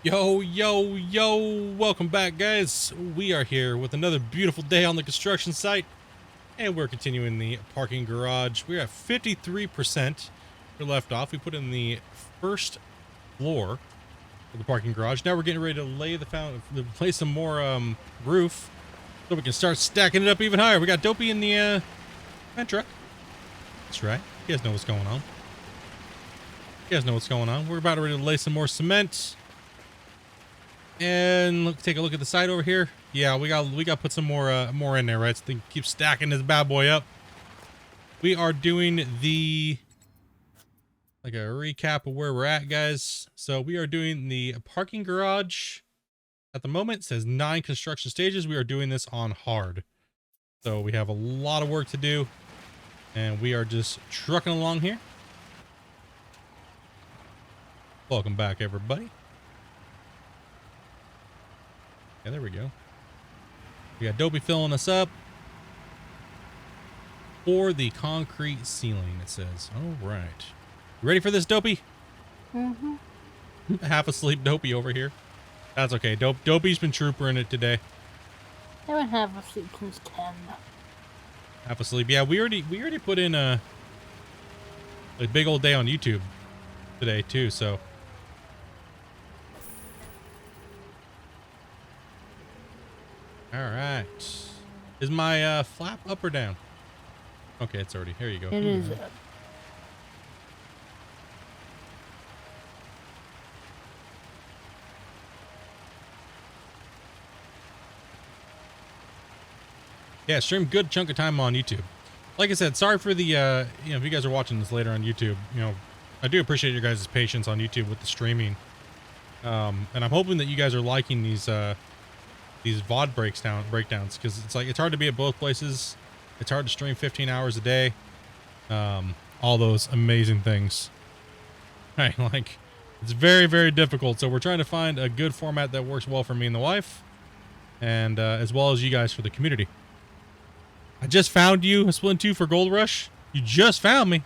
Yo, welcome back, guys. We are here with another beautiful day on the construction site, and we're continuing the parking garage. We're at 53%. We left off. We put in the first floor of the parking garage. Now we're getting ready to lay some more roof so we can start stacking it up even higher. We got Dopey in the cement truck. That's right. You guys know what's going on. We're about ready to lay some more cement. And take a look at the side over here. Yeah, we got to put some more in there, right? So they can keep stacking this bad boy up. We are doing like a recap of where we're at, guys. So we are doing the parking garage. At the moment, it says 9 construction stages. We are doing this on hard. So we have a lot of work to do, and we are just trucking along here. Welcome back, everybody. Yeah, there we go. We got Dopey filling us up for the concrete ceiling, it says. All right. You ready for this, Dopey? Mm-hmm. Half asleep Dopey over here. That's okay. Dopey's been troopering it today. I haven't had a sleep since 10. Half asleep. Yeah, we already put in a big old day on YouTube today too, so. All right. Is my flap up or down? Okay, it's already. Here you go. It is. Yeah, stream good chunk of time on YouTube. Like I said, sorry for the if you guys are watching this later on YouTube, I do appreciate your guys' patience on YouTube with the streaming. And I'm hoping that you guys are liking these VOD breakdowns, because it's hard to be at both places. It's hard to stream 15 hours a day. All those amazing things. Right, like it's very, very difficult. So we're trying to find a good format that works well for me and the wife, and as well as you guys for the community. I just found you a Splitintwo 2 for Gold Rush. You just found me.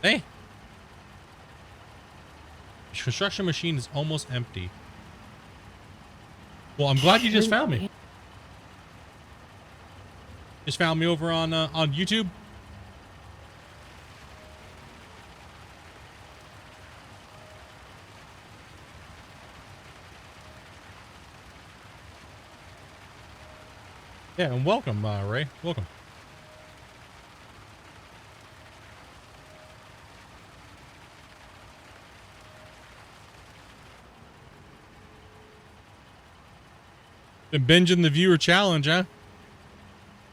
Hey. The construction machine is almost empty. Well, I'm glad you just found me. Just found me over on YouTube. Yeah, and welcome, Ray. Welcome. Been binging the viewer challenge, huh?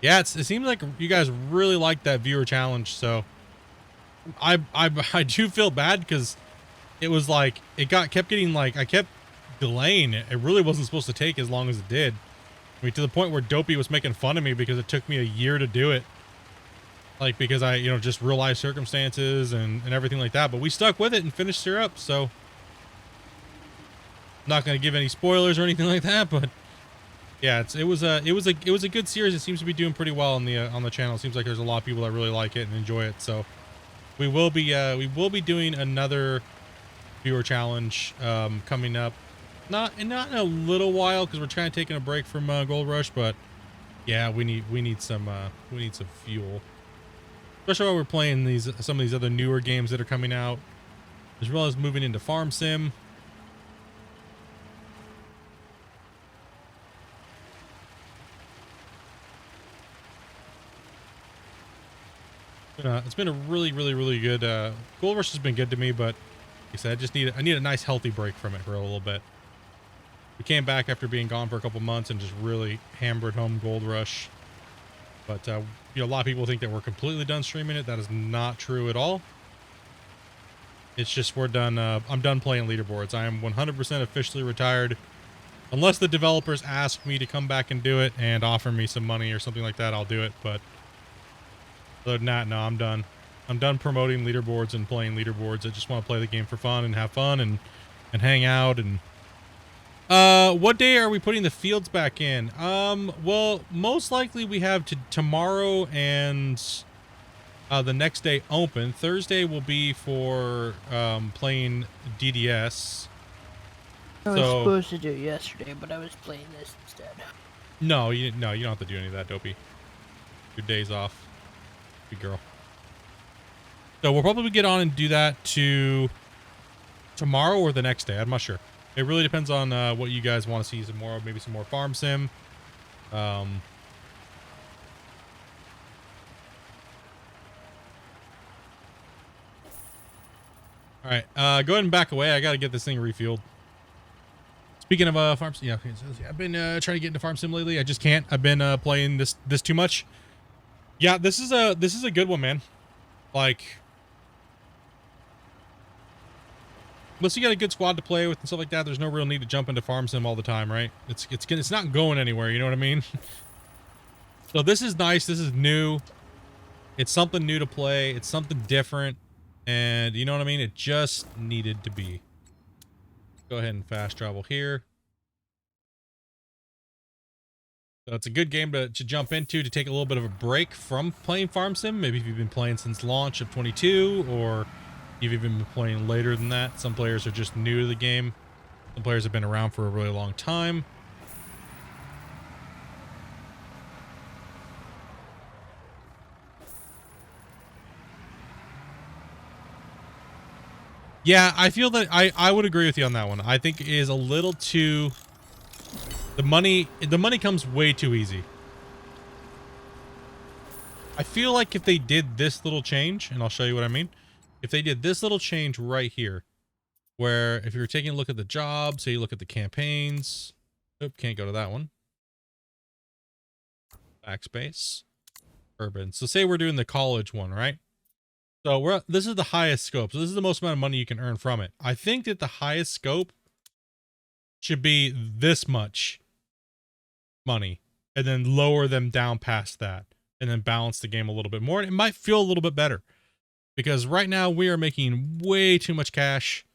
Yeah, it seems like you guys really like that viewer challenge, so I do feel bad because it was like kept getting like I kept delaying it. It really wasn't supposed to take as long as it did. I mean, to the point where Dopey was making fun of me because it took me a year to do it. Like, because I, just real life circumstances and everything like that. But we stuck with it and finished her up, so. I'm not going to give any spoilers or anything like that, but. Yeah, it was a good series. It seems to be doing pretty well on the channel. It seems like there's a lot of people that really like it and enjoy it. So we will be doing another viewer challenge coming up. Not in a little while, because we're trying to take a break from Gold Rush, but yeah, we need some fuel, especially while we're playing some of these other newer games that are coming out, as well as moving into Farm Sim. It's been a really good Gold Rush has been good to me, but like I said, I need a nice healthy break from it for a little bit. We came back after being gone for a couple months and just really hammered home Gold Rush. But a lot of people think that we're completely done streaming it. That is not true at all. It's just we're done. I'm done playing leaderboards. I am 100% officially retired, unless the developers ask me to come back and do it and offer me some money or something like that. I'll do it, but other than that, no, I'm done. I'm done promoting leaderboards and playing leaderboards. I just want to play the game for fun and have fun and hang out. And what day are we putting the fields back in? Well, most likely we have tomorrow and the next day open. Thursday will be for playing DDS, I was So supposed to do it yesterday, but I was playing this instead. no, you don't have to do any of that, Dopey. Your day's off, good girl. So we'll probably get on and do that to tomorrow or the next day. I'm not sure. It really depends on what you guys want to see some more. Maybe some more farm sim. All right, go ahead and back away. I got to get this thing refueled. Speaking of farm sim, yeah, I've been trying to get into farm sim lately. I just can't. I've been playing this too much. Yeah, this is a good one, man. Like, unless you got a good squad to play with and stuff like that, there's no real need to jump into farm sim all the time, right? It's not going anywhere. You know what I mean? So this is nice. This is new. It's something new to play. It's something different, and you know what I mean. It just needed to be. Go ahead and fast travel here. So it's a good game to jump into, to take a little bit of a break from playing farm sim. Maybe if you've been playing since launch of 22, or you've even been playing later than that. Some players are just new to the game. Some players have been around for a really long time. Yeah, I feel that I would agree with you on that one. I think it is a little too, the money comes way too easy. I feel like if they did this little change, and I'll show you what I mean. If they did this little change right here, where if you were taking a look at the job, say you look at the campaigns, nope, can't go to that one. Backspace, urban. So say we're doing the college one, right? So this is the highest scope. So this is the most amount of money you can earn from it. I think that the highest scope should be this much money, and then lower them down past that, and then balance the game a little bit more. And it might feel a little bit better, because right now we are making way too much cash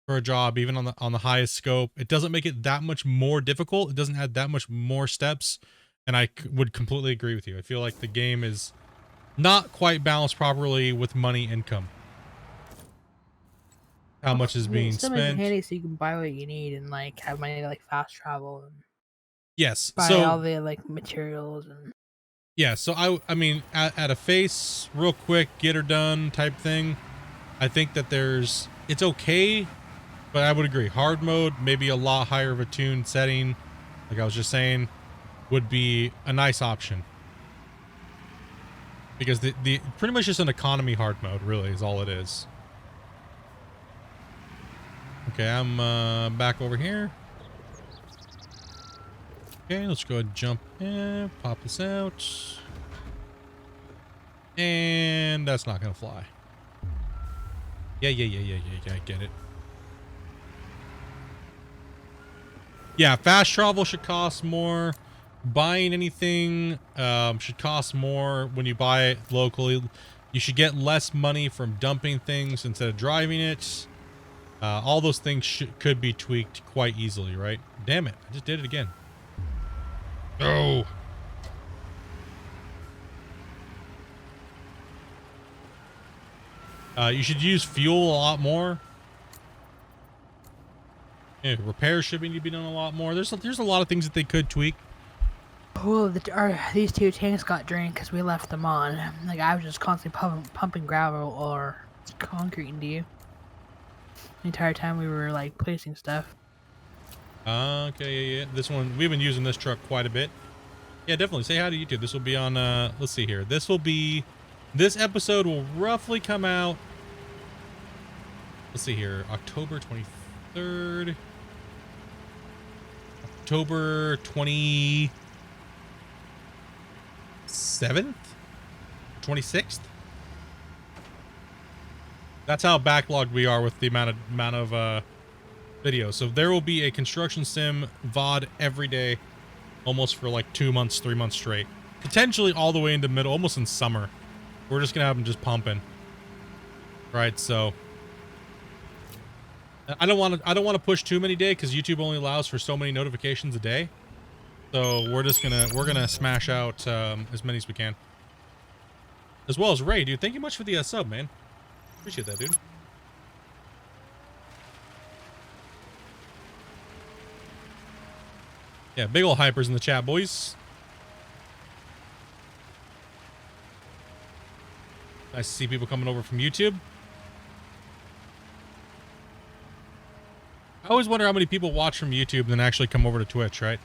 for a job, even on the highest scope. It doesn't make it that much more difficult. It doesn't add that much more steps. And I would completely agree with you. I feel like the game is not quite balanced properly with money income. How much is being It still makes it spent? handy so you can buy what you need and like have money to like fast travel and Yes. buy all the like materials and. Yeah, so I mean, at a face, real quick, get her done type thing, I think that it's okay, but I would agree. Hard mode, maybe a lot higher of a tune setting, like I was just saying, would be a nice option. Because the pretty much just an economy hard mode, really, is all it is. Okay, I'm back over here. Okay, let's go ahead and jump in, pop this out. And that's not gonna fly. Yeah, I get it. Yeah, fast travel should cost more. Buying anything should cost more when you buy it locally. You should get less money from dumping things instead of driving it. All those things could be tweaked quite easily, right? Damn it, I just did it again. Oh. You should use fuel a lot more. Yeah, repairs should need to be done a lot more. There's a lot of things that they could tweak. Well, these two tanks got drained because we left them on. Like, I was just constantly pumping gravel or concrete into you. The entire time we were, like, placing stuff. Okay, yeah. This one, we've been using this truck quite a bit. Yeah, definitely. Say hi to YouTube. This will be on, let's see here. This episode will roughly come out, let's see here, October 23rd. October 27th? 26th? That's how backlogged we are with the amount of videos. So there will be a construction sim VOD every day, almost for like 2 months, 3 months straight. Potentially all the way into middle, almost in summer. We're just gonna have them just pumping. Right, so I don't want to push too many days because YouTube only allows for so many notifications a day. So we're gonna smash out as many as we can. As well as Ray, dude. Thank you much for the sub, man. Appreciate that, dude. Yeah, big ol' hypers in the chat, boys. Nice to see people coming over from YouTube. I always wonder how many people watch from YouTube and then actually come over to Twitch, right?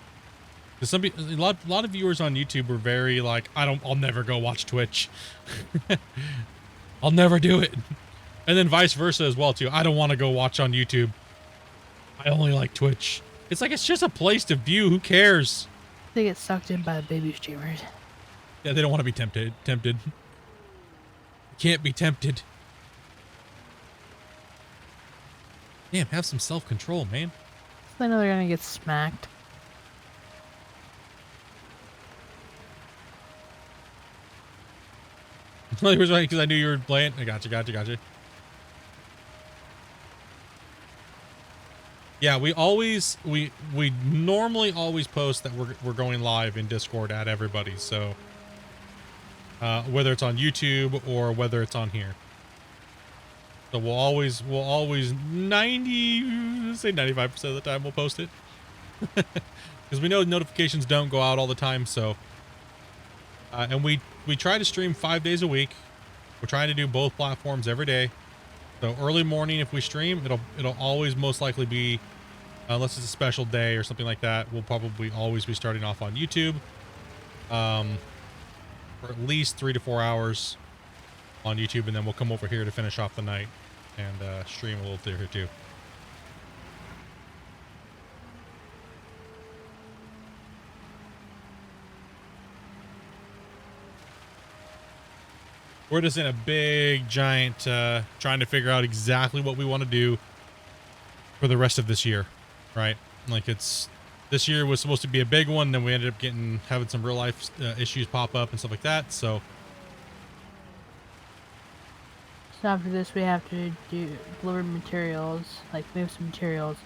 Because a lot of viewers on YouTube were very like, I'll never go watch Twitch. I'll never do it. And then vice versa as well too. I don't want to go watch on YouTube. I only like Twitch. It's like, it's just a place to view. Who cares? They get sucked in by the baby streamers. Yeah, they don't want to be tempted. Can't be tempted. Damn, have some self-control, man. I know they're gonna get smacked. It was right because I knew you were playing. I gotcha. Yeah, we normally always post that we're going live in Discord at everybody. So whether it's on YouTube or whether it's on here. So we'll always 95% of the time we'll post it. Because we know notifications don't go out all the time, so and we try to stream 5 days a week. We're trying to do both platforms every day. So early morning, if we stream, it'll always most likely be, unless it's a special day or something like that, we'll probably always be starting off on YouTube, for at least 3 to 4 hours on YouTube, and then we'll come over here to finish off the night and stream a little bit here too. We're just in a big giant trying to figure out exactly what we want to do for the rest of this year, right? Like, this year was supposed to be a big one, then we ended up having some real life issues pop up and stuff like that. So After this, we have to deliver materials, like move some materials.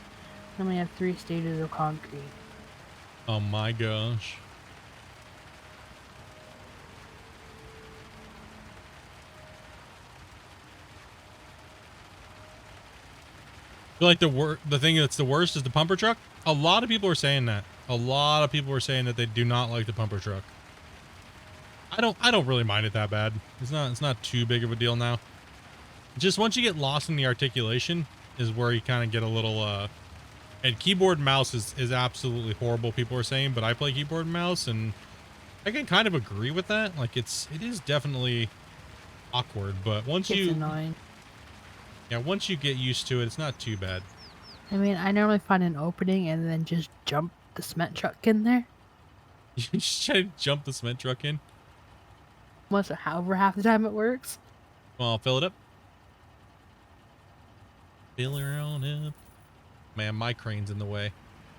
Then we have 3 stages of concrete. oh my gosh. I feel like the thing that's the worst is the pumper truck. A lot of people are saying that. A lot of people are saying that they do not like the pumper truck. I don't really mind it that bad. It's not too big of a deal now. Just once you get lost in the articulation is where you kind of get a little and keyboard and mouse is absolutely horrible, people are saying, but I play keyboard and mouse and I can kind of agree with that. Like, it is definitely awkward, but once It's annoying. Yeah, once you get used to it, it's not too bad. I mean, I normally find an opening and then just jump the cement truck in there. You just try to jump the cement truck in. However half the time it works. Well, I'll fill it up. Fill her on up. Man, my crane's in the way.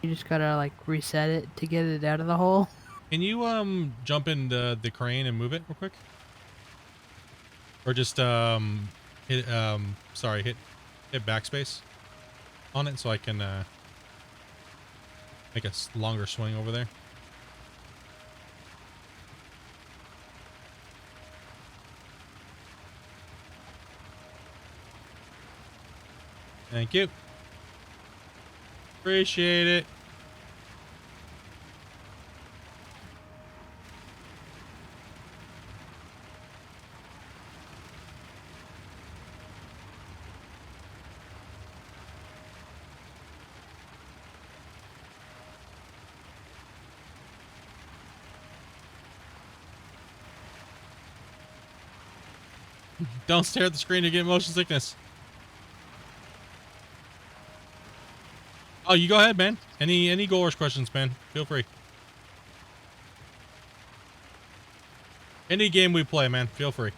You just gotta like reset it to get it out of the hole. Can you jump in the crane and move it real quick? Or just hit backspace on it so I can make a longer swing over there. Thank you. Appreciate it. Don't stare at the screen to get motion sickness. Oh, you go ahead, man. Any Goal Rush questions, man? Feel free. Any game we play, man. Feel free.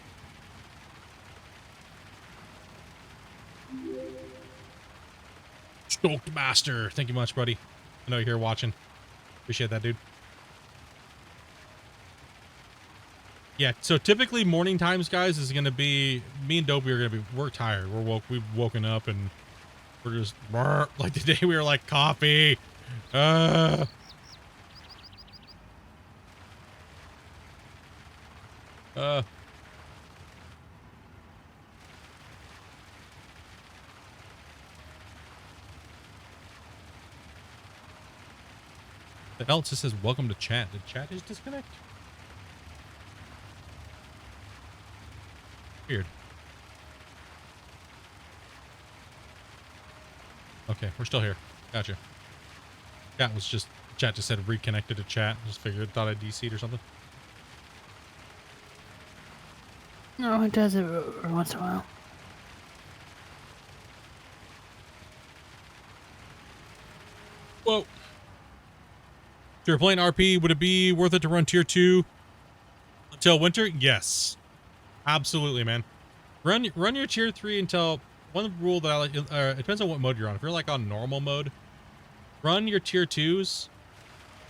Stoked Master. Thank you much, buddy. I know you're here watching. Appreciate that, dude. Yeah, so typically morning times, guys, is gonna be me and Dopey are gonna be we're tired. We've woken up and we're just like today we were like coffee. The hell, it just says welcome to chat. Did chat just disconnect? Weird. Okay, we're still here. Gotcha. Chat was just, chat just said reconnected to chat. Just figured, thought I DC'd or something. No, it does it every once in a while. Whoa. If you're playing RP, would it be worth it to run tier 2 until winter? Yes. Absolutely, man. Run your tier 3 until, one rule that I like, it depends on what mode you're on. If you're like on normal mode, run your tier 2s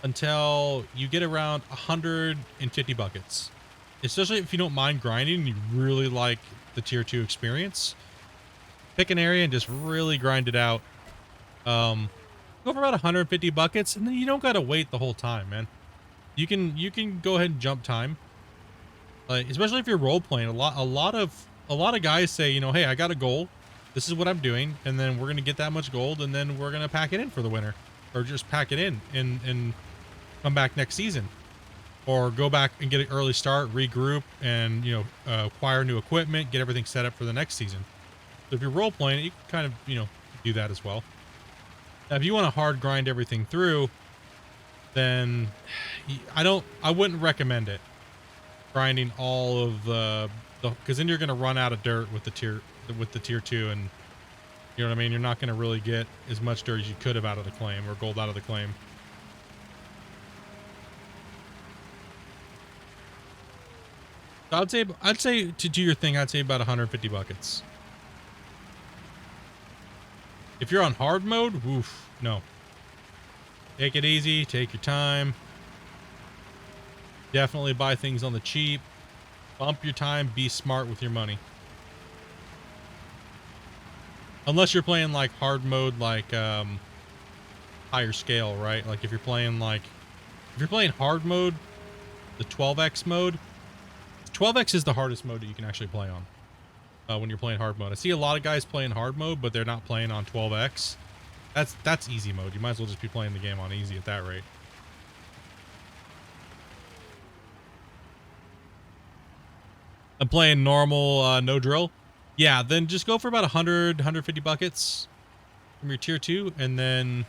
until you get around 150 buckets. Especially if you don't mind grinding and you really like the tier 2 experience. Pick an area and just really grind it out. Go for about 150 buckets, and then you don't gotta wait the whole time, man. You can go ahead and jump time. Like, especially if you're role playing, a lot of guys say, you know, hey, I got a goal. This is what I'm doing, and then we're gonna get that much gold, and then we're gonna pack it in for the winter, or just pack it in and come back next season, or go back and get an early start, regroup, and acquire new equipment, get everything set up for the next season. So if you're role playing, you can kind of do that as well. Now, if you want to hard grind everything through, then I wouldn't recommend it. Grinding all of because then you're going to run out of dirt with the tier 2, and you know what I mean? You're not going to really get as much dirt as you could have out of the claim, or gold out of the claim. So I'd say to do your thing, I'd say about 150 buckets. If you're on hard mode, oof, no. Take it easy, take your time. Definitely buy things on the cheap. Bump your time, be smart with your money. Unless you're playing like hard mode, like higher scale, right? Like if you're playing hard mode, the 12x mode. 12x is the hardest mode that you can actually play on. When you're playing hard mode. I see a lot of guys playing hard mode, but they're not playing on 12x. That's easy mode. You might as well just be playing the game on easy at that rate. I'm playing normal, no drill. Yeah, then just go for about 150 buckets from your tier 2, and then,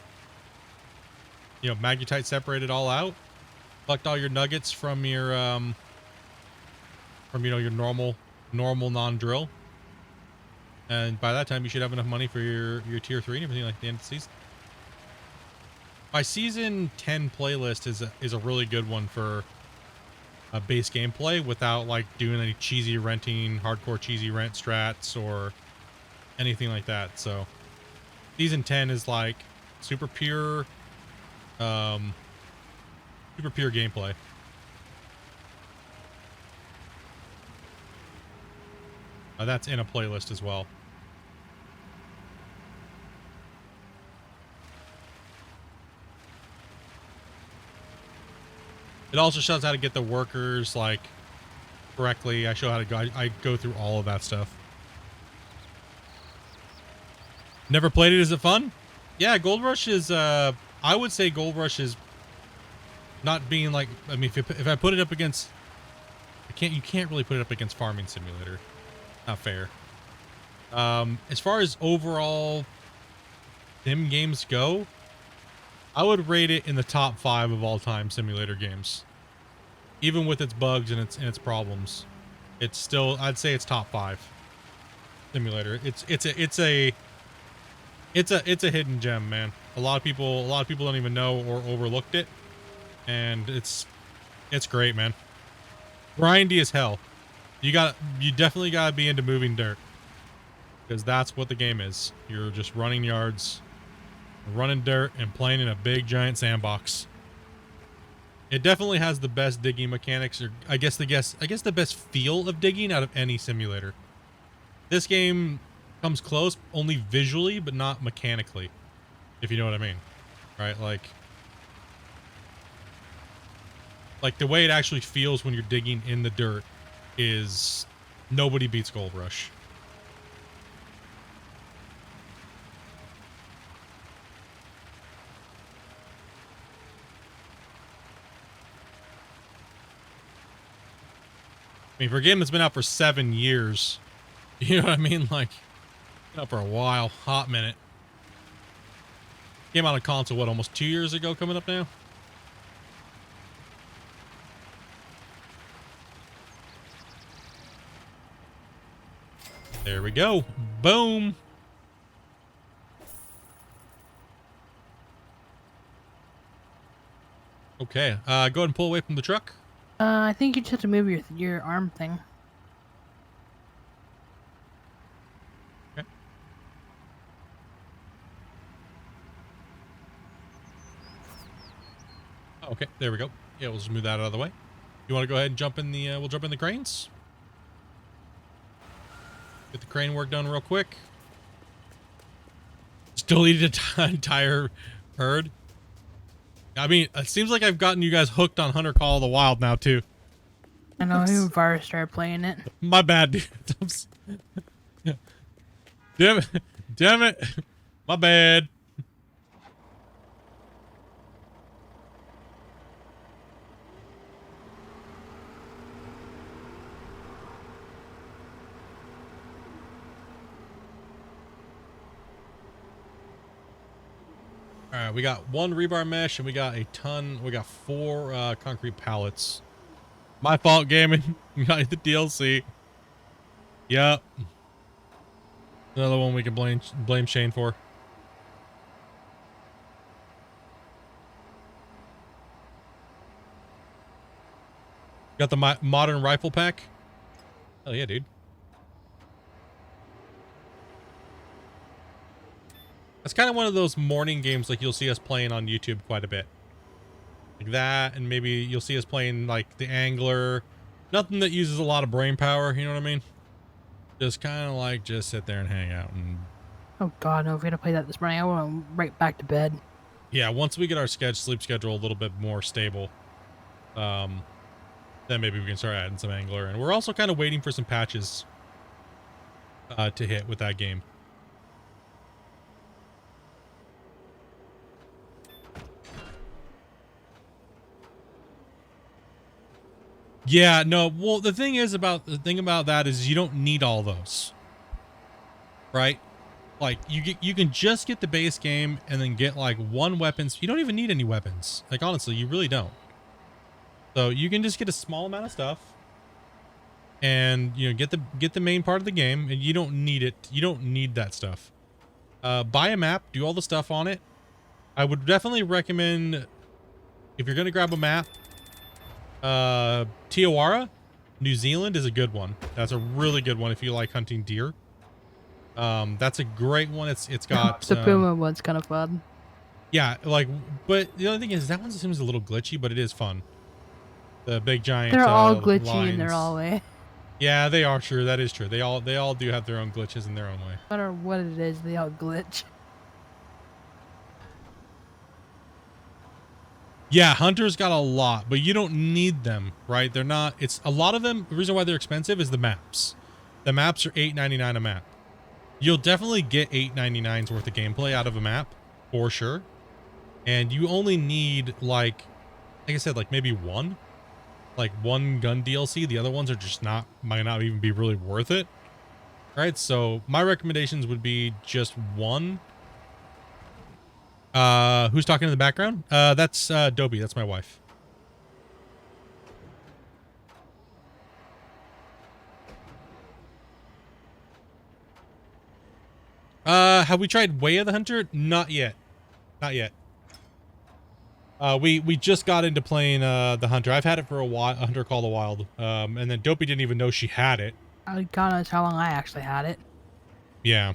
magnetite separate it all out. Collect all your nuggets from your, your normal non-drill. And by that time, you should have enough money for your tier 3 and everything like the end of the season. My season 10 playlist is a really good one for a base gameplay without like doing any hardcore cheesy rent strats or anything like that. So season 10 is like super pure gameplay. That's in a playlist as well. It also shows how to get the workers like correctly. I show how to go. I go through all of that stuff. Never played it. Is it fun? Yeah, Gold Rush is. I would say Gold Rush is not being like. I mean, if I put it up against, you can't really put it up against Farming Simulator. Not fair. As far as overall sim games go, I would rate it in the top 5 of all time simulator games. Even with its bugs and its problems, it's still, I'd say it's top 5 simulator. It's a hidden gem, man. A lot of people don't even know or overlooked it, and it's great, man. Grindy as hell. You definitely gotta be into moving dirt, because that's what the game is. You're just running yards, running dirt, and playing in a big giant sandbox. It definitely has the best digging mechanics, or I guess the best feel of digging out of any simulator. This game comes close only visually, but not mechanically, if you know what I mean. Right? Like the way it actually feels when you're digging in the dirt is nobody beats Gold Rush. I mean, for a game that's been out for 7 years, you know what I mean? Like, been out for a while, hot minute. Came out on console, what, almost 2 years ago coming up now? There we go. Boom. Okay, go ahead and pull away from the truck. I think you just have to move your arm thing. Okay. Oh, okay, there we go. Yeah, we'll just move that out of the way. You want to go ahead and jump in the, we'll jump in the cranes. Get the crane work done real quick. Still need an entire herd. I mean, it seems like I've gotten you guys hooked on Hunter Call of the Wild now, too. I know who Virus started playing it. My bad, dude. Damn it. Damn it. My bad. All right, we got 1 rebar mesh and we got a ton. We got 4 concrete pallets. My fault, gaming. We got the DLC. Yep. Another one we can blame Shane for. Got the modern rifle pack. Hell yeah, dude. That's kind of one of those morning games like you'll see us playing on YouTube quite a bit. Like that, and maybe you'll see us playing like the Angler. Nothing that uses a lot of brain power, you know what I mean? Just kind of like just sit there and hang out. And Oh god, no, if we had to play that this morning, I went right back to bed. yeah, once we get our sleep schedule a little bit more stable, then maybe we can start adding some Angler. And we're also kind of waiting for some patches to hit with that game. Yeah, no, well, the thing about that is you don't need all those. Right? Like you can just get the base game and then get like 1 weapon. You don't even need any weapons. Like honestly, you really don't. So you can just get a small amount of stuff and you know get the main part of the game, and you don't need it. You don't need that stuff. Buy a map, do all the stuff on it. I would definitely recommend, if you're gonna grab a map, Tiawara, New Zealand is a good one. That's a really good one if you like hunting deer. That's a great one. It's got The Puma one's kind of fun. yeah, like, but the other thing is that one seems a little glitchy, but it is fun. The big giant. They're all glitchy lions. in their own way. Yeah, they are true. That is true. They all do have their own glitches in their own way. No matter what it is, they all glitch. Yeah, Hunter's got a lot, but you don't need them, right? They're not. It's a lot of them. The reason why they're expensive is the maps. The maps are $8.99 a map. You'll definitely get $8.99's worth of gameplay out of a map for sure, and you only need like I said, like maybe one gun DLC. The other ones are just might not even be really worth it. Right? So my recommendations would be just one. Who's talking in the background? That's Dobie. That's my wife. Have we tried Way of the Hunter? Not yet. Not yet. We just got into playing the Hunter. I've had it for a while, a Hunter Call of the Wild. And then Dopey didn't even know she had it. God knows how long I actually had it. Yeah.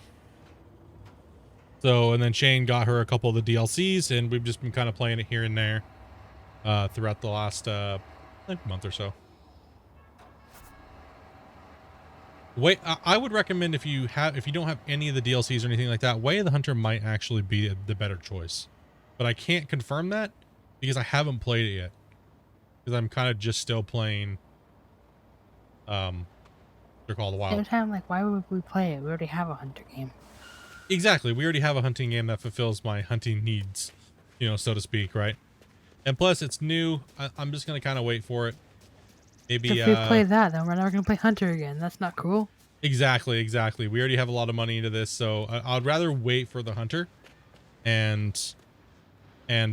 So, and then Shane got her a couple of the DLCs, and we've just been kind of playing it here and there throughout the last like month or so. Wait, I would recommend if you don't have any of the DLCs or anything like that, Way of the Hunter might actually be the better choice. But I can't confirm that because I haven't played it yet. Because I'm kind of just still playing they're called the Wild. Every time, like, why would we play it? We already have a Hunter game. Exactly. We already have a hunting game that fulfills my hunting needs, you know, so to speak, right? And plus, it's new. I'm just going to kind of wait for it. Maybe If we play that, then we're never gonna play Hunter again. That's not cool. exactly. We already have a lot of money into this, so I'd rather wait for the Hunter and you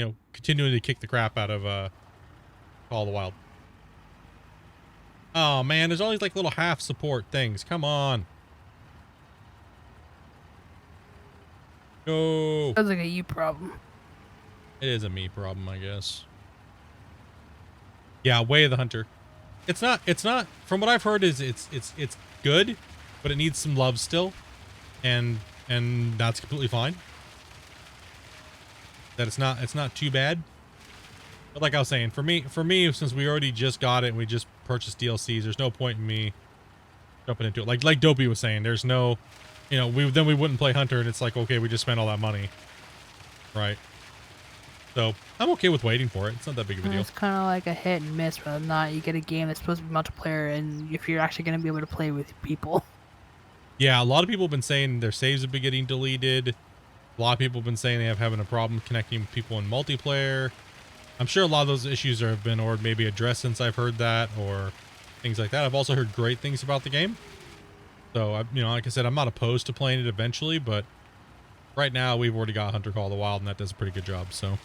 know, continuing to kick the crap out of Call of the Wild. Oh man, there's always like little half support things. Come on. Go. Sounds like a you problem. It is a me problem, I guess. Yeah, Way of the Hunter. It's not from what I've heard is it's good, but it needs some love still. And that's completely fine. That it's not too bad. But like I was saying, for me, since we already just got it and we just purchased DLCs, there's no point in me jumping into it. Like Dopey was saying, there's no, you know, we wouldn't play Hunter, and it's like, okay, we just spent all that money, right? So I'm okay with waiting for it. It's not that big of a deal. It's kind of like a hit and miss, whether or not you get a game that's supposed to be multiplayer, and if you're actually gonna be able to play with people. Yeah, a lot of people have been saying their saves have been getting deleted. A lot of people have been saying they have having a problem connecting with people in multiplayer. I'm sure a lot of those issues have been or maybe addressed since I've heard that, or things like that. I've also heard great things about the game. So, you know, like I said, I'm not opposed to playing it eventually, but right now we've already got Hunter Call of the Wild, and that does a pretty good job. So,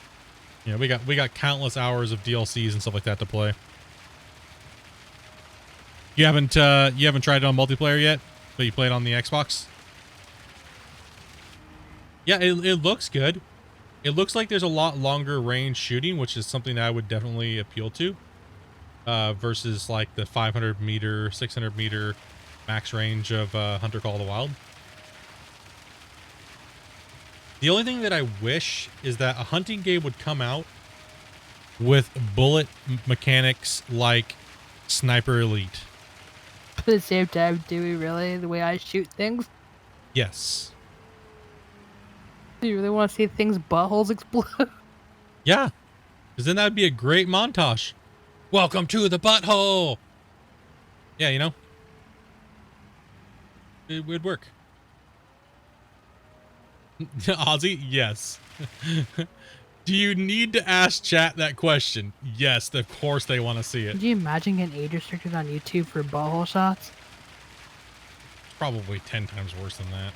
you know, we got countless hours of DLCs and stuff like that to play. You haven't tried it on multiplayer yet, but you play it on the Xbox? Yeah, it looks good. It looks like there's a lot longer range shooting, which is something that I would definitely appeal to. Versus like the 500 meter, 600 meter max range of Hunter Call of the Wild. The only thing that I wish is that a hunting game would come out with bullet mechanics like Sniper Elite. At the same time, do we really? The way I shoot things? Yes. Do you really want to see things' buttholes explode? Yeah. Because then that would be a great montage. Welcome to the butthole. Yeah, you know. It would work. Ozzy, yes. Do you need to ask chat that question? Yes, of course they want to see it. Could you imagine getting age restricted on YouTube for butthole shots? Probably 10 times worse than that.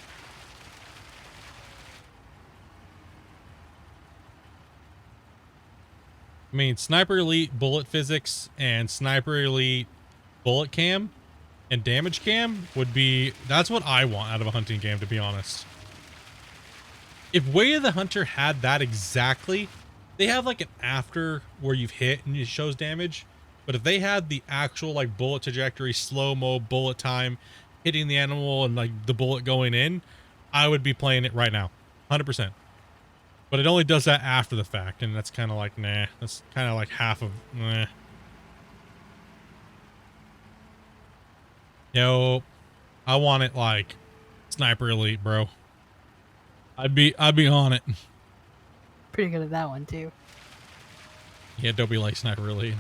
I mean, Sniper Elite bullet physics and Sniper Elite bullet cam and damage cam would be, that's what I want out of a hunting game, to be honest. If Way of the Hunter had that exactly, they have like an after where you've hit and it shows damage. But if they had the actual like bullet trajectory, slow-mo, bullet time, hitting the animal and like the bullet going in, I would be playing it right now, 100%. But it only does that after the fact, and that's kind of like, nah. That's kind of like half of, nah. Yo, I want it like Sniper Elite, bro. I'd be on it. Pretty good at that one too. Yeah, don't be like Sniper Elite.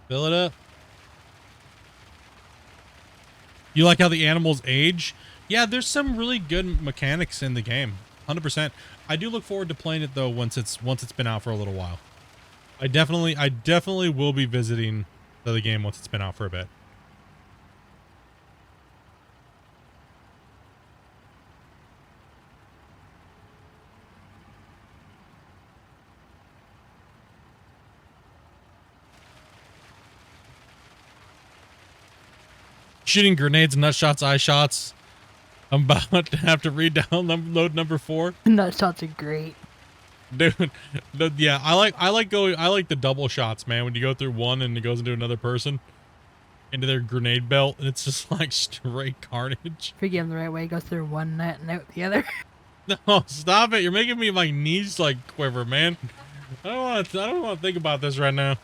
Fill it up. You like how the animals age? Yeah, there's some really good mechanics in the game. 100%. I do look forward to playing it though once it's been out for a little while. I definitely will be visiting the game once it's been out for a bit. Shooting grenades, nut shots, eye shots. I'm about to have to read down load number 4. Nut shots are great. Dude, yeah, I like the double shots, man. When you go through one and it goes into another person. into their grenade belt, and it's just like straight carnage. If you get him the right way, he goes through one net and out the other. No, stop it! You're making me my knees like quiver, man. I don't want to think about this right now.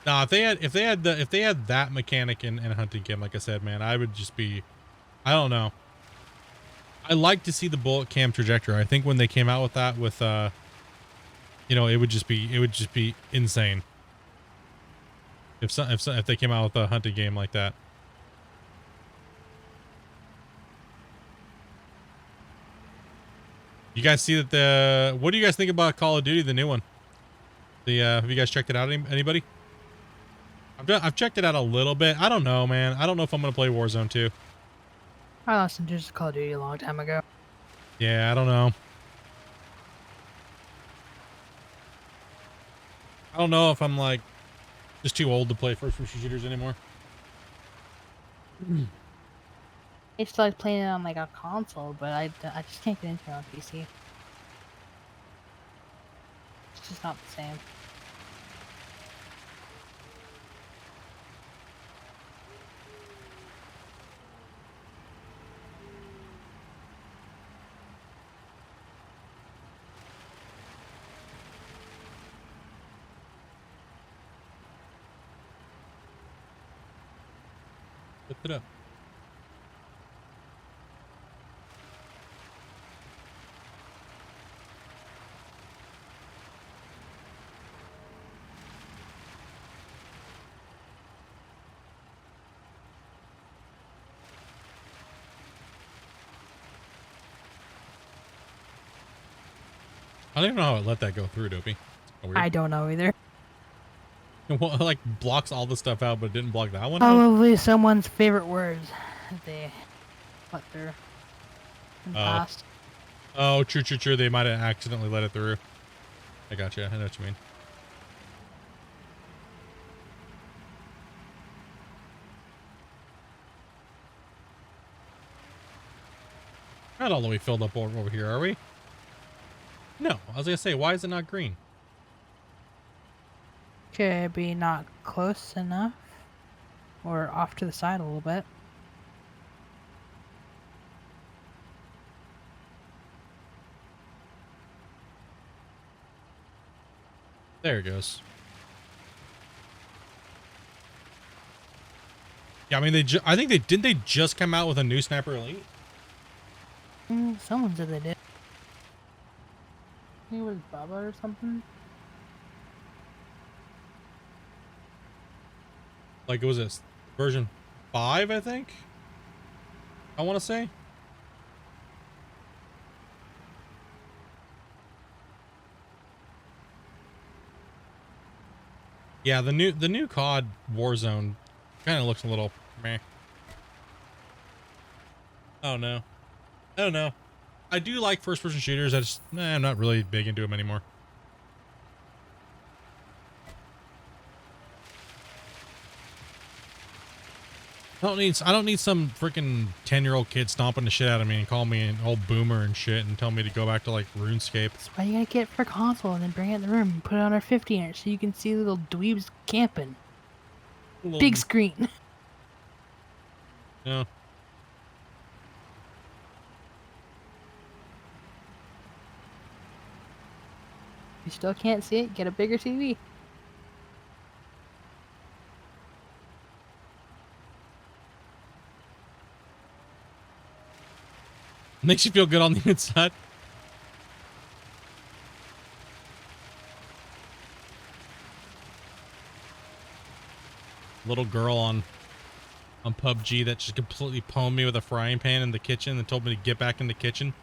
Nah, if they had that mechanic in a hunting game, like I said, man, I would just be, I don't know. I like to see the bullet cam trajectory. I think when they came out with that, you know, it would just be insane. If they came out with a hunting game like that. You guys see that what do you guys think about Call of Duty, the new one? Have you guys checked it out? Anybody? I've checked it out a little bit. I don't know, man. I don't know if I'm gonna play Warzone 2. I lost some just Call of Duty a long time ago. Yeah, I don't know. I don't know if I'm like just too old to play first-person shooters anymore. I used to like playing it on like a console, but I just can't get into it on PC. It's just not the same. Lift it up. I don't even know how it let that go through, Dopey. I don't know either. Well, it like blocks all the stuff out, but it didn't block that one out? Probably someone's favorite words that they let through in the past. Oh, true. They might have accidentally let it through. I gotcha. I know what you mean. Not all the way filled up over here, are we? No. I was gonna say, why is it not green? Could be not close enough. Or off to the side a little bit. There it goes. Yeah, I mean, I think didn't they just come out with a new Sniper Elite? Someone said they did. I think it was Baba or something. Like, it was this version 5, I think? I want to say. Yeah, the new COD Warzone kind of looks a little meh. Oh no. I don't know. I do like first-person shooters. I'm not really big into them anymore. I don't need some freaking 10-year-old kid stomping the shit out of me and call me an old boomer and shit and tell me to go back to like RuneScape. That's why you gotta get it for console and then bring it in the room and put it on our 50-inch so you can see little dweebs camping. Big screen. Yeah. You still can't see it, get a bigger TV. Makes you feel good on the inside. Little girl on PUBG that just completely pwned me with a frying pan in the kitchen and told me to get back in the kitchen.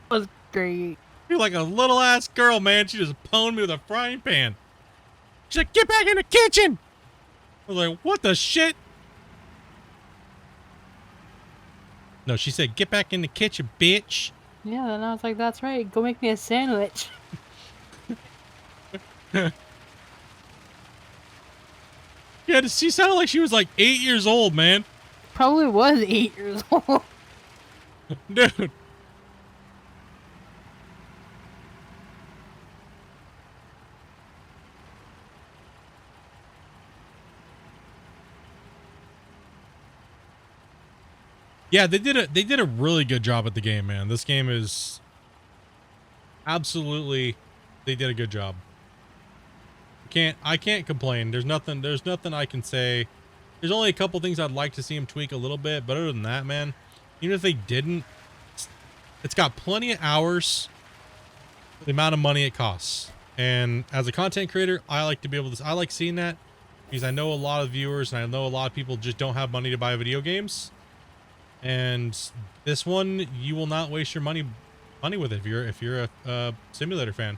That was great. You're like a little ass girl, man. She just pwned me with a frying pan. She's like, get back in the kitchen. I was like, what the shit? No, she said, get back in the kitchen, bitch. Yeah, and I was like, that's right. Go make me a sandwich. Yeah, she sounded like she was like 8 years old, man. Probably was 8 years old. Dude. Yeah, they did a really good job at the game, man. This game is absolutely, they did a good job. I can't complain. There's nothing I can say. There's only a couple things I'd like to see them tweak a little bit, but other than that, man, even if they didn't, it's got plenty of hours, the amount of money it costs. And as a content creator, I like to be able to, I like seeing that because I know a lot of viewers and I know a lot of people just don't have money to buy video games. And this one, you will not waste your money with it if you're a simulator fan.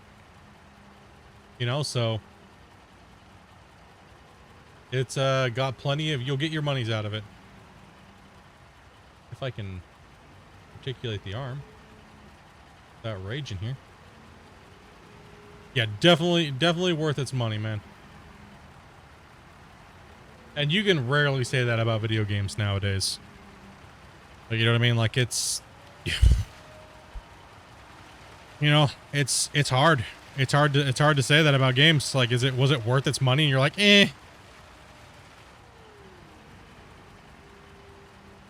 You know, so it's got plenty of, you'll get your monies out of it. If I can articulate the arm without raging here. Yeah, definitely worth its money, man. And you can rarely say that about video games nowadays. Like, you know what I mean? Like, it's, you know, it's hard. It's hard to say that about games. Like, was it worth its money? And you're like, eh.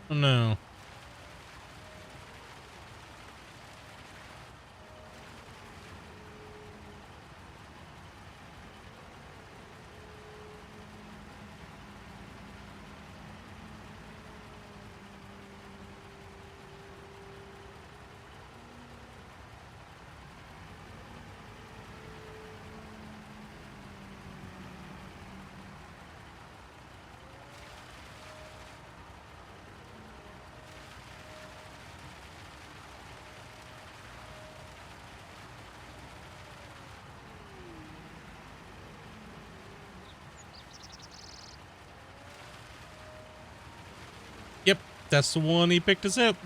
Oh, no. Yep, that's the one he picked us up.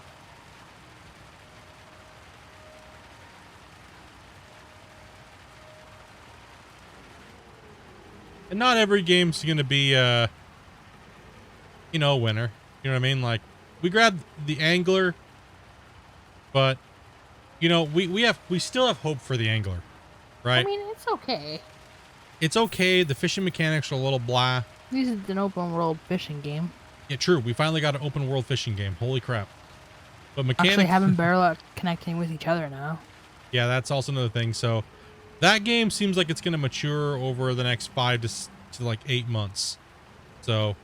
And not every game's gonna be, you know, a winner. You know what I mean? Like, we grabbed the angler, but you know, we still have hope for the angler, right? I mean, it's okay. It's okay. The fishing mechanics are a little blah. This is an open world fishing game. Yeah, true. We finally got an open world fishing game. Holy crap! But mechanics Actually having barrel out connecting with each other now. Yeah, that's also another thing. So that game seems like it's going to mature over the next 5 to like 8 months. So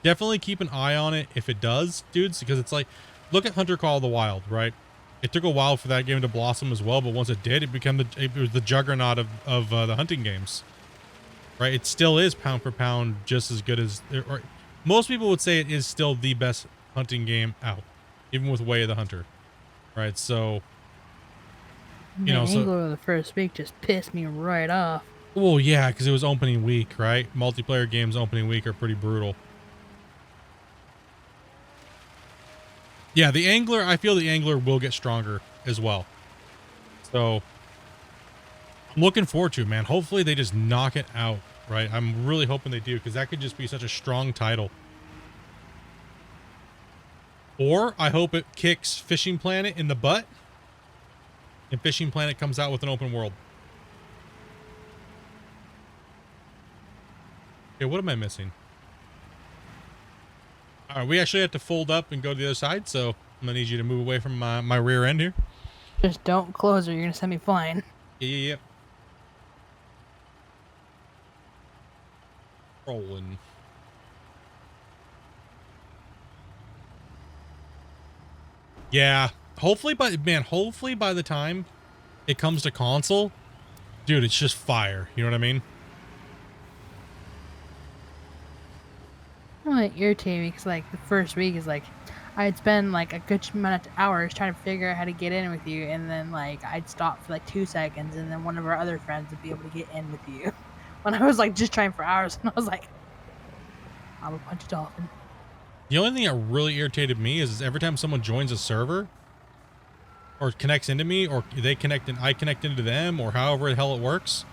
definitely keep an eye on it if it does, dudes, because it's like, look at Hunter Call of the Wild, right? It took a while for that game to blossom as well, but once it did, it was the juggernaut of the hunting games, right? It still is pound for pound just as good as, or most people would say it is still the best hunting game out, even with Way of the Hunter, right? So, you know, Angler the first week just pissed me right off. Well, yeah, because it was opening week, right? Multiplayer games opening week are pretty brutal. Yeah, the angler, I feel the angler will get stronger as well. So I'm looking forward to it, man. Hopefully they just knock it out, right? I'm really hoping they do, because that could just be such a strong title. Or I hope it kicks Fishing Planet in the butt, and Fishing Planet comes out with an open world. Okay, what am I missing? All right, we actually have to fold up and go to the other side, so I'm gonna need you to move away from my rear end here. Just don't close or you're gonna send me flying. Yeah. Rolling. Yeah, hopefully by the time it comes to console, dude, it's just fire. You know what I mean? Well, it irritated me because, like, the first week is like, I'd spend like a good amount of hours trying to figure out how to get in with you, and then like I'd stop for like 2 seconds, and then one of our other friends would be able to get in with you. When I was like just trying for hours, and I was like, I'm a punch a dolphin. The only thing that really irritated me is every time someone joins a server or connects into me, or they connect and I connect into them, or however the hell it works,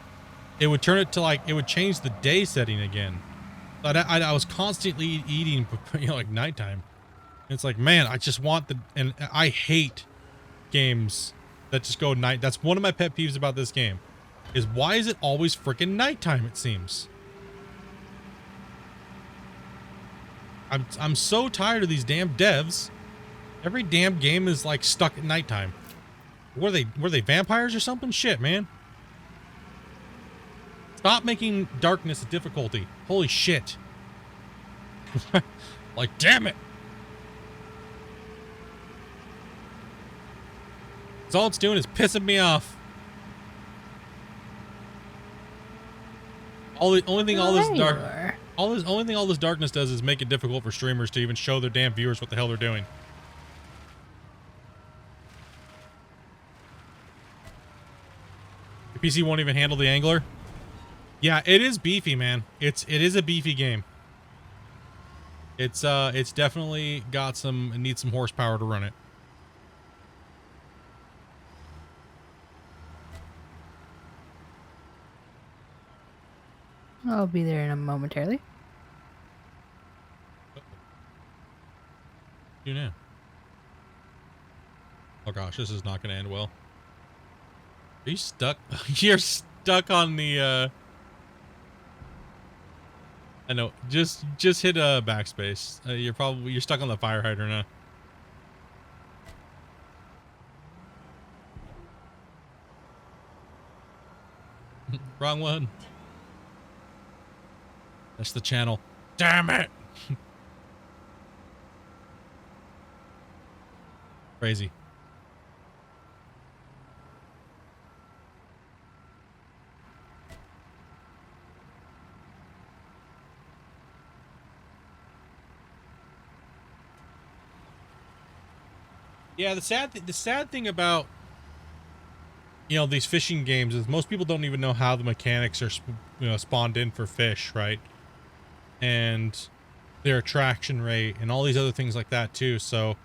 it would turn it to like, it would change the day setting again. But I was constantly eating, you know, like nighttime. It's like, man, I just want and I hate games that just go night. That's one of my pet peeves about this game, is why is it always freaking nighttime? It seems. I'm so tired of these damn devs Every damn game is like stuck at nighttime. Were they vampires or something? Shit, man. Stop making darkness a difficulty. Holy shit. Like, damn it. It's all it's doing is pissing me off. Only thing all this darkness does is make it difficult for streamers to even show their damn viewers what the hell they're doing. The PC won't even handle the angler. Yeah, it is beefy, man. It is a beefy game. It's definitely got some, it needs some horsepower to run it. I'll be there in a momentarily. You know. Oh gosh, this is not going to end well. Are you stuck? You're stuck on the, I know. Just hit backspace. You're stuck on the fire hydrant now. Wrong one. That's the channel. Damn it! Crazy. Yeah, the sad thing about, you know, these fishing games is most people don't even know how the mechanics are, you know, spawned in for fish, right? And their attraction rate and all these other things like that too. So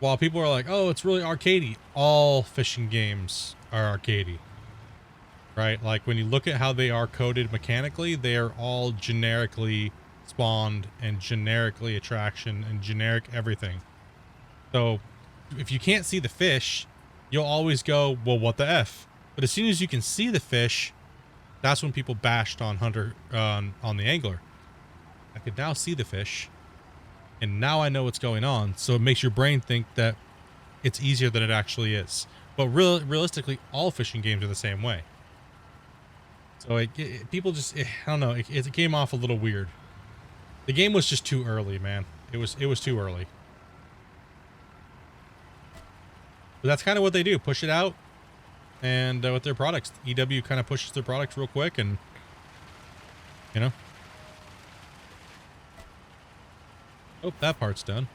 while people are like, oh, it's really arcadey, all fishing games are arcadey, right? Like when you look at how they are coded mechanically, they are all generically spawned and generically attraction and generic everything. So if you can't see the fish, you'll always go, well, what the F? But as soon as you can see the fish, that's when people bashed on on the angler. I could now see the fish, and now I know what's going on. So it makes your brain think that it's easier than it actually is. But realistically, all fishing games are the same way. So people just, I don't know, it came off a little weird. The game was just too early, man. It was too early. But that's kind of what they do, push it out. And with their products, EW kind of pushes their products real quick, and you know. Oh, that part's done.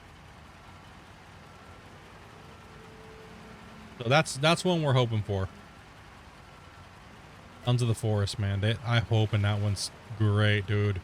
So that's one we're hoping for. Sons of the Forest, man. I'm hoping that one's great, dude.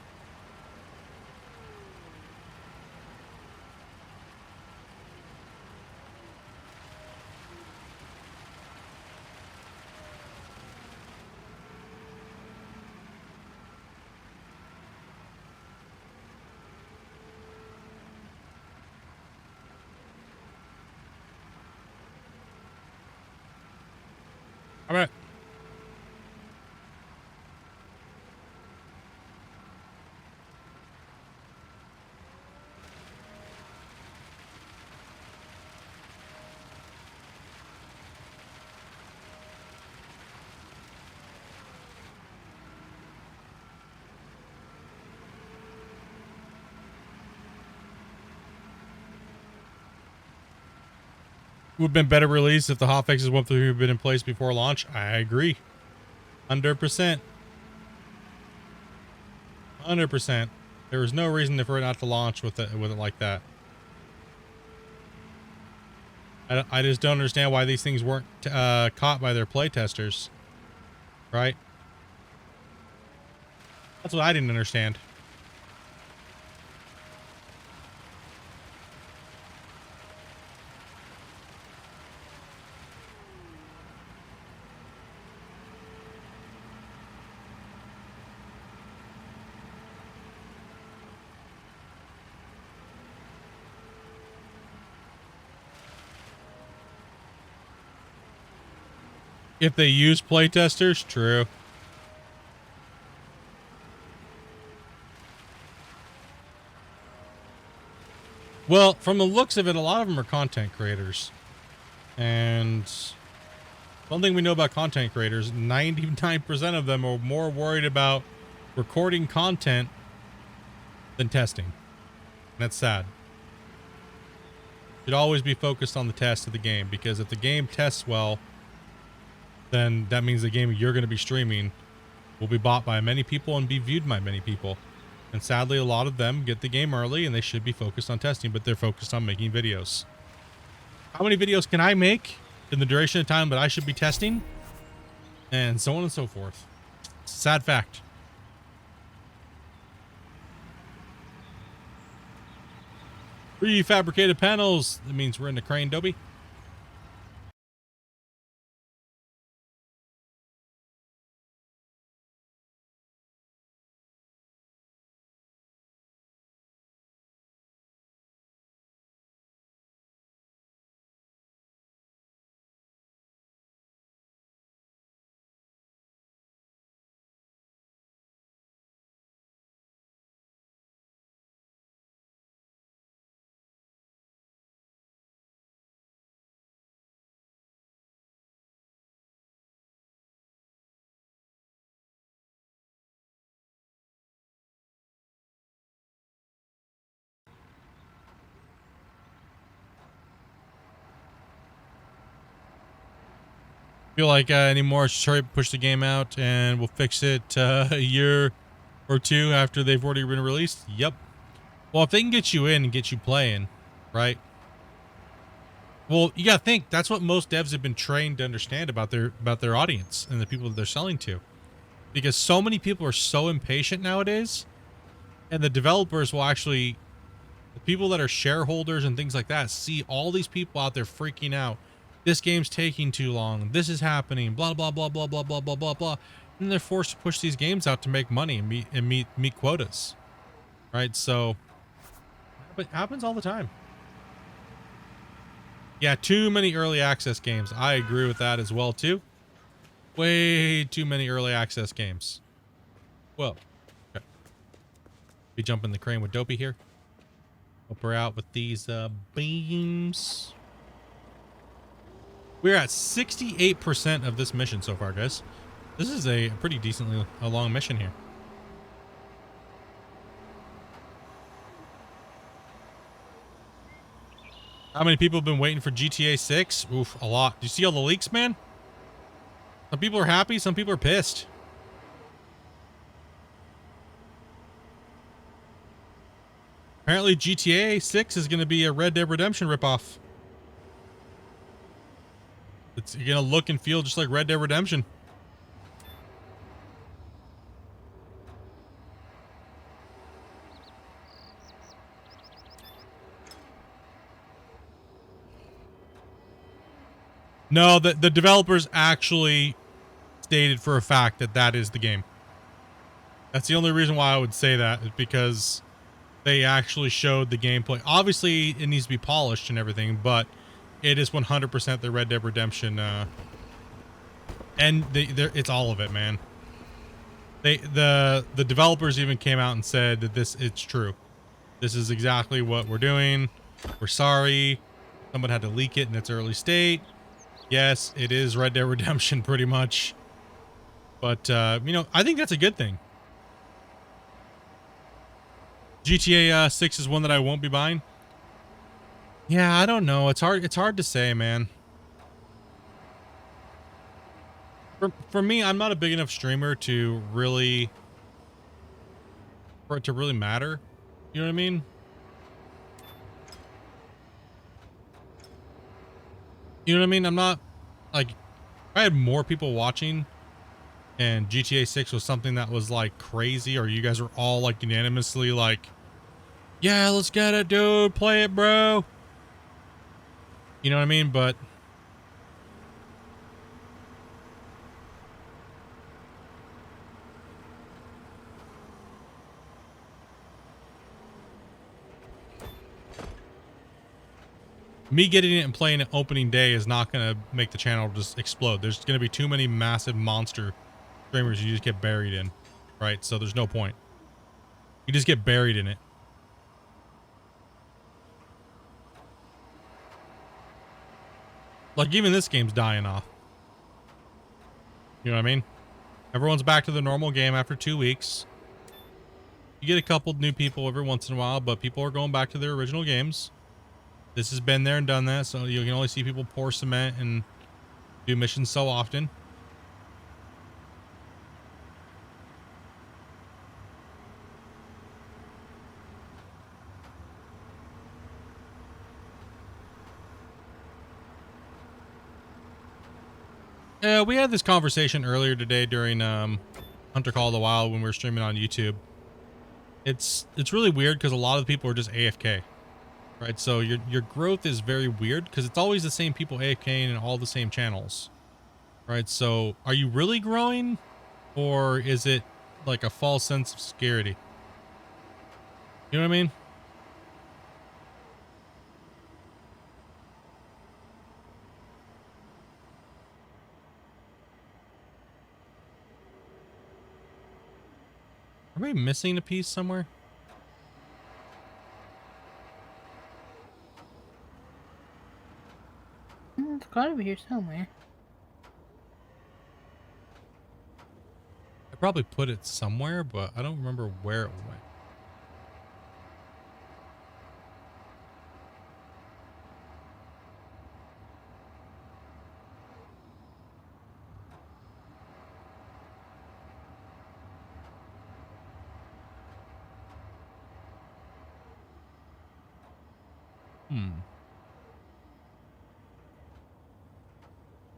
All right. Would have been better released if the hotfixes went through been in place before launch. I agree. 100%. 100%. There was no reason for it not to launch with it like that. I just don't understand why these things weren't caught by their playtesters. Right? That's what I didn't understand. If they use playtesters, true. Well, from the looks of it, a lot of them are content creators. And one thing we know about content creators, 99% of them are more worried about recording content than testing. And that's sad. Should always be focused on the test of the game, because if the game tests well, then that means the game you're going to be streaming will be bought by many people and be viewed by many people. And sadly, a lot of them get the game early and they should be focused on testing, but they're focused on making videos. How many videos can I make in the duration of time that I should be testing? And so on and so forth. Sad fact. Prefabricated panels. That means we're in the crane, Dobie. Feel like anymore, should hurry up, push the game out and we'll fix it a year or two after they've already been released. Yep. Well, if they can get you in and get you playing, right? Well, you gotta think that's what most devs have been trained to understand about their audience and the people that they're selling to, because so many people are so impatient nowadays, and the developers will actually, the people that are shareholders and things like that, see all these people out there freaking out. This game's taking too long. This is happening. Blah blah blah blah blah blah blah blah blah. And they're forced to push these games out to make money and meet quotas, right? So, but it happens all the time. Yeah, too many early access games. I agree with that as well too. Way too many early access games. Well, okay. We jump in the crane with Dopey here. Help her out with these beams. We're at 68% of this mission so far, guys. This is a pretty decently long mission here. How many people have been waiting for GTA 6? Oof, a lot. Do you see all the leaks, man? Some people are happy, some people are pissed. Apparently GTA 6 is going to be a Red Dead Redemption ripoff. It's going to look and feel just like Red Dead Redemption. No, the developers actually stated for a fact that that is the game. That's the only reason why I would say that, is because they actually showed the gameplay. Obviously, it needs to be polished and everything, but it is 100% the Red Dead Redemption, and it's all of it, man. The developers even came out and said that it's true. This is exactly what we're doing. We're sorry. Someone had to leak it in its early state. Yes, it is Red Dead Redemption pretty much. But, you know, I think that's a good thing. GTA 6 is one that I won't be buying. Yeah, I don't know. It's hard to say, man. For me, I'm not a big enough streamer to really, for it to really matter. You know what I mean? You know what I mean? I'm not, like, if I had more people watching and GTA 6 was something that was like crazy, or you guys were all like unanimously like, yeah, let's get it, dude, play it, bro. You know what I mean? But me getting it and playing it opening day is not going to make the channel just explode. There's going to be too many massive monster streamers you just get buried in, right? So there's no point. You just get buried in it. Like even this game's dying off. You know what I mean? Everyone's back to the normal game after 2 weeks. You get a couple new people every once in a while, but people are going back to their original games. This has been there and done that, so you can only see people pour cement and do missions so often. We had this conversation earlier today during Hunter Call of the Wild when we were streaming on YouTube. It's really weird because a lot of the people are just AFK, right? So your growth is very weird because it's always the same people AFKing in all the same channels, right? So are you really growing, or is it like a false sense of security? You know what I mean? Are we missing a piece somewhere? It's gotta be here somewhere. I probably put it somewhere, but I don't remember where it went.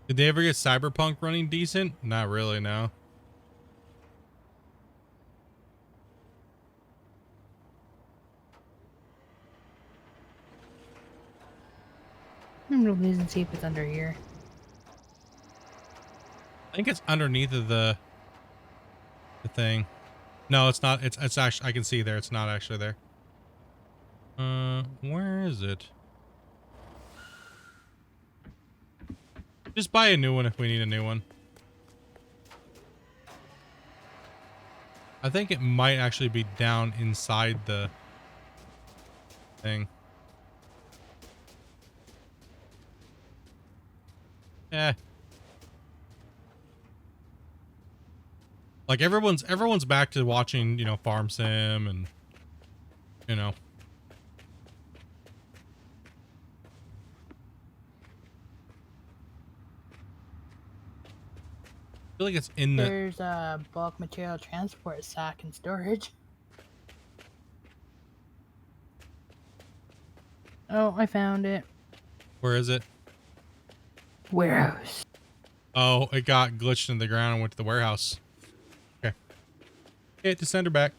Did they ever get Cyberpunk running decent? Not really, no. I'm gonna lose and see if it's under here. I think it's underneath of the thing. No, it's not. It's actually, I can see there. It's not actually there. Where is it? Just buy a new one if we need a new one. I think it might actually be down inside the thing. Eh. Like everyone's back to watching, you know, Farm Sim and, you know. I feel like it's in the... There's a bulk material transport sack and storage. Oh, I found it. Where is it? Warehouse. Oh, it got glitched in the ground and went to the warehouse. Okay. Hit to send her back.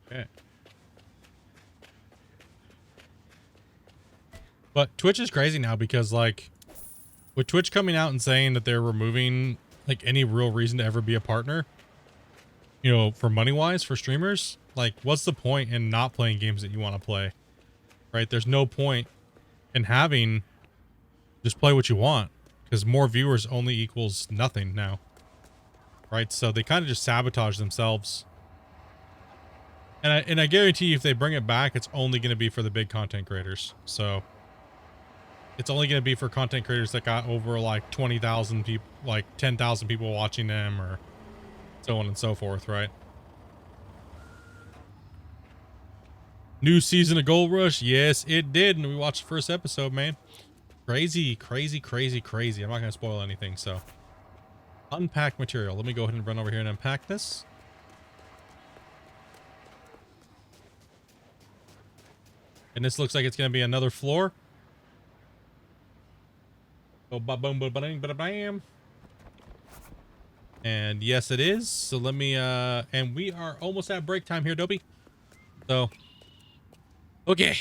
Okay. But Twitch is crazy now because, like, with Twitch coming out and saying that they're removing, like, any real reason to ever be a partner, you know, for money-wise, for streamers, like, what's the point in not playing games that you want to play? Right? There's no point in having just play what you want, because more viewers only equals nothing now. Right? So they kind of just sabotage themselves. And I guarantee you if they bring it back, it's only going to be for the big content creators. So it's only going to be for content creators that got over like 20,000 people, like 10,000 people watching them, or so on and so forth, right? New season of Gold Rush. Yes, it did. And we watched the first episode, man. Crazy, crazy, crazy, crazy. I'm not going to spoil anything, so. Unpack material. Let me go ahead and run over here and unpack this. And this looks like it's going to be another floor. Oh, ba-boom, ba-bang, ba-bam. And yes, it is. So let me, and we are almost at break time here, Dopey. So, okay.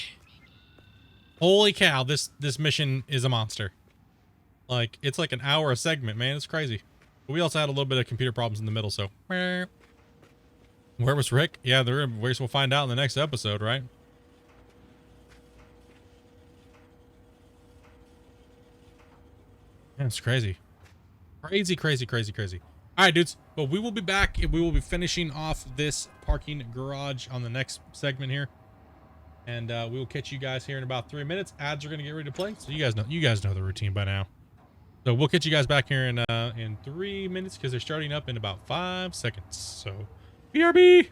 Holy cow, this mission is a monster. Like, it's like an hour a segment, man. It's crazy. But we also had a little bit of computer problems in the middle, so. Where was Rick? Yeah, we'll find out in the next episode, right? Man, it's crazy. Crazy, crazy, crazy, crazy. All right, dudes. But we will be back and we will be finishing off this parking garage on the next segment here. And we will catch you guys here in about 3 minutes. Ads are going to get ready to play. So you guys know the routine by now. So we'll catch you guys back here in 3 minutes because they're starting up in about 5 seconds. So BRB.